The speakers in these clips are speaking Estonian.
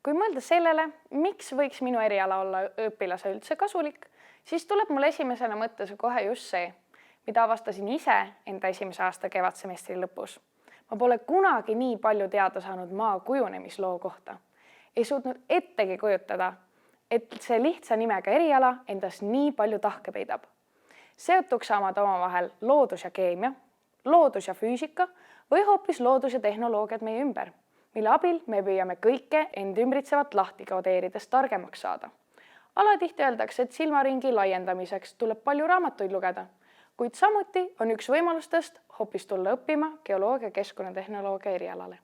Kui mõelda sellele, miks võiks minu eriala olla õpilase üldse kasulik, siis tuleb mul esimesena mõttesse kohe just see, mida avastasin ise enda esimese aasta kevadsemestri lõpus. Ma pole kunagi nii palju teada saanud maa kujunemisloo kohta. Ei suutnud ettegi kujutada, et see lihtsa nimega eriala endas nii palju tahke peidab. Seotuks saamad omavahel loodus ja keemia, loodus ja füüsika või hoopis loodus ja tehnoloogiad meie ümber, mille abil me püüame kõike end ümbritsevat lahti kodeerides targemaks saada. Alatihti öeldakse, et silmaringi laiendamiseks tuleb palju raamatuid lugeda, kuid samuti on üks võimalustest hoopis tulla õppima geoloogia keskkonnatehnoloogia erialale.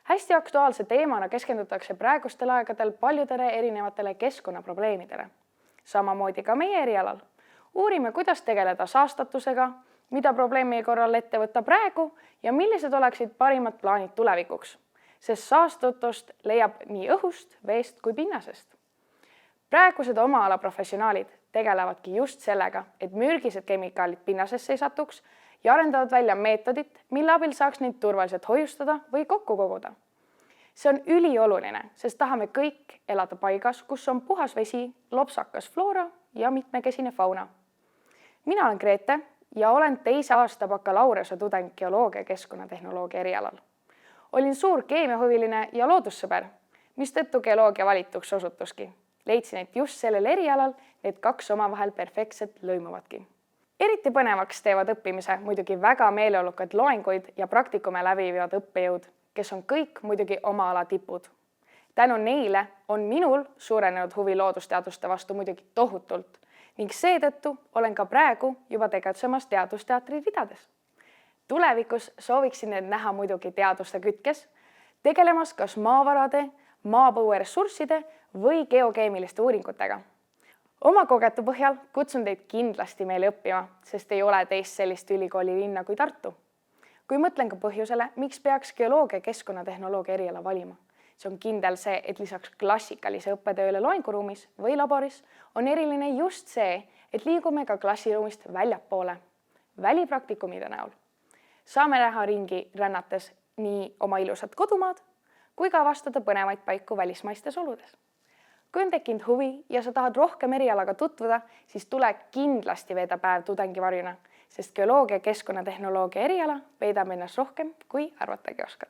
Hästi aktuaalse teemana keskendutakse praegustel aegadel paljudele erinevatele keskkonnaprobleemidele. Samamoodi ka meie erialal. Uurime, kuidas tegeleda saastatusega, mida probleemi korral ette võtta praegu ja millised oleksid parimad plaanid tulevikuks, sest saastatust leiab nii õhust, veest kui pinnasest. Praegused oma ala professionaalid tegelevadki just sellega, et mürgised kemikaalid pinnasesse ei satuks ja arendavad välja meetodit, mille abil saaks neid turvaliselt hoiustada või kokku koguda. See on ülioluline, sest tahame kõik elada paigas, kus on puhas vesi, lopsakas floora ja mitmekesine fauna. Mina olen Grete ja olen teise aasta bakalaureuse tudeng geoloogia keskkonnatehnoloogia erialal. Olin suur keemiahuviline ja loodussõber, mistõttu geoloogia valituks osutuski. Leidsin, et just sellel erialal need kaks omavahel perfektselt lõimuvadki. Eriti põnevaks teevad õppimise muidugi väga meeleolukad loenguid ja praktikume läbivivad õppejõud, kes on kõik muidugi oma ala tipud. Tänu neile on minul suurenenud huvi loodusteaduste vastu muidugi tohutult ning seetõttu olen ka praegu juba tegutsemas teadusteatri ridades. Tulevikus sooviksin need näha muidugi teaduste kütkes, tegelemas kas maavarade, maapõueressursside või geokeemiliste uuringutega. Oma kogetu põhjal kutsun teid kindlasti meile õppima, sest ei ole teist sellist ülikooli linna kui Tartu. Kui mõtlen ka põhjusele, miks peaks geoloogia keskkonnatehnoloogia eriala valima, see on kindel see, et lisaks klassikalise õppetööle loenguruumis või laboris on eriline just see, et liigume ka klassiruumist väljapoole, välipraktikumide näol. Saame näha ringi rännates nii oma ilusat kodumaad, kui ka avastada põnevaid paiku välismaistes oludes. Kui on tekkinud huvi ja sa tahad rohkem erialaga tutvuda, siis tule kindlasti veeda päev tudengivarjuna, sest geoloogia keskkonnatehnoloogia eriala veedab ennast rohkem, kui arvatagi oskad.